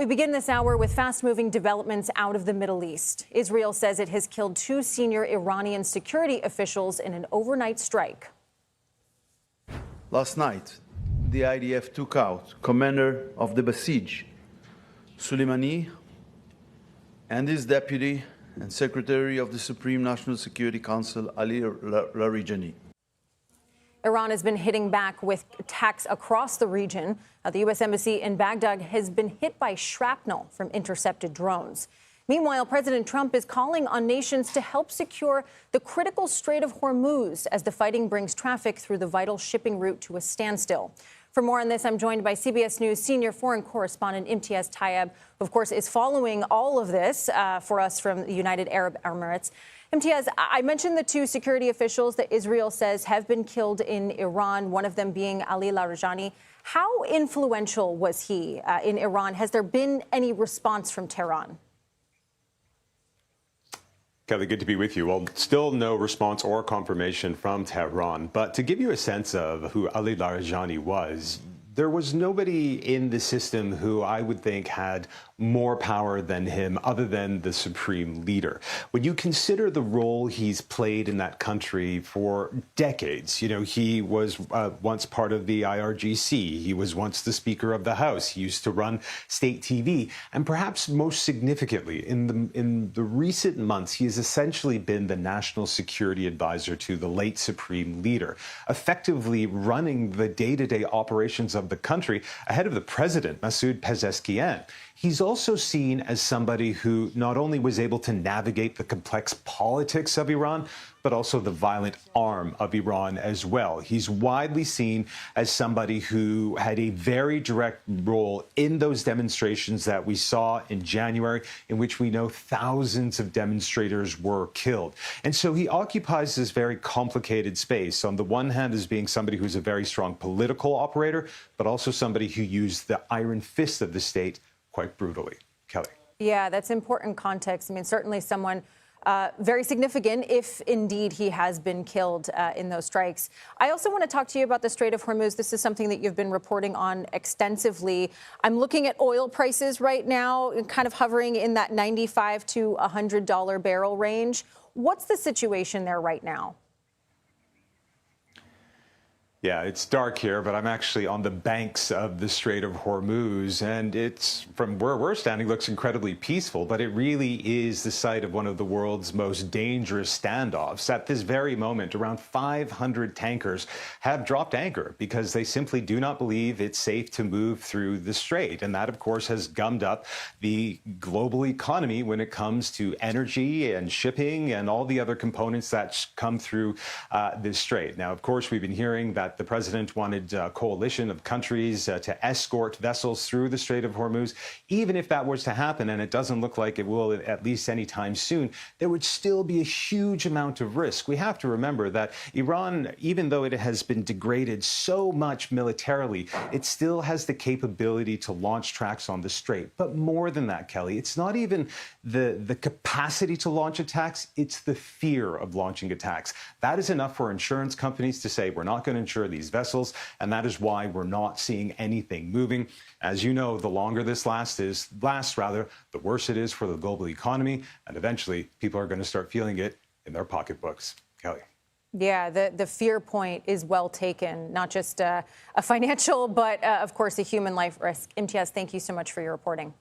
We begin this hour with fast-moving developments out of the Middle East. Israel says it has killed 2 senior Iranian security officials in an overnight strike. Last night, the IDF took out commander of the Basij, Soleimani, and his deputy and secretary of the Supreme National Security Council, Ali Larijani. Iran has been hitting back with attacks across the region. The U.S. Embassy in Baghdad has been hit by shrapnel from intercepted drones. Meanwhile, President Trump is calling on nations to help secure the critical Strait of Hormuz as the fighting brings traffic through the vital shipping route to a standstill. For more on this, I'm joined by CBS News senior foreign correspondent Imtiaz Tyab, who, of course, is following all of this for us from the United Arab Emirates. Imtiaz, I mentioned the 2 security officials that Israel says have been killed in Iran, one of them being Ali Larijani. How influential was he in Iran? Has there been any response from Tehran? Kelly, good to be with you. Well, still no response or confirmation from Tehran. But to give you a sense of who Ali Larijani was, there was nobody in the system who I would think had more power than him other than the supreme leader. When you consider the role he's played in that country for decades, he was once part of the IRGC. He was once the Speaker of the House. He used to run state TV. And perhaps most significantly, in the recent months, he has essentially been the national security advisor to the late supreme leader, effectively running the day-to-day operations of the country ahead of the president, Masoud Pezeshkian. He's also seen as somebody who not only was able to navigate the complex politics of Iran, but also the violent arm of Iran as well. He's widely seen as somebody who had a very direct role in those demonstrations that we saw in January, in which we know thousands of demonstrators were killed. And so he occupies this very complicated space, on the one hand as being somebody who's a very strong political operator, but also somebody who used the iron fist of the state quite brutally. Kelly. Yeah, that's important context. I mean, certainly someone very significant if indeed he has been killed in those strikes. I also want to talk to you about the Strait of Hormuz. This is something that you've been reporting on extensively. I'm looking at oil prices right now, kind of hovering in that $95 to $100 barrel range. What's the situation there right now? Yeah, it's dark here, but I'm actually on the banks of the Strait of Hormuz, and it's, from where we're standing, looks incredibly peaceful, but it really is the site of one of the world's most dangerous standoffs. At this very moment, around 500 tankers have dropped anchor because they simply do not believe it's safe to move through the strait. And that, of course, has gummed up the global economy when it comes to energy and shipping and all the other components that come through this strait. Now, of course, we've been hearing that the president wanted a coalition of countries to escort vessels through the Strait of Hormuz. Even if that was to happen, and it doesn't look like it will at least anytime soon, there would still be a huge amount of risk. We have to remember that Iran, even though it has been degraded so much militarily, it still has the capability to launch tracks on the strait. But more than that, Kelly, it's not even the capacity to launch attacks, it's the fear of launching attacks. That is enough for insurance companies to say, we're not going to insure these vessels, and that is why we're not seeing anything moving. As you know, the longer this lasts, the worse it is for the global economy, and eventually people are going to start feeling it in their pocketbooks. Kelly. Yeah, the fear point is well taken, not just a financial, but of course a human life risk. Imtiaz, thank you so much for your reporting.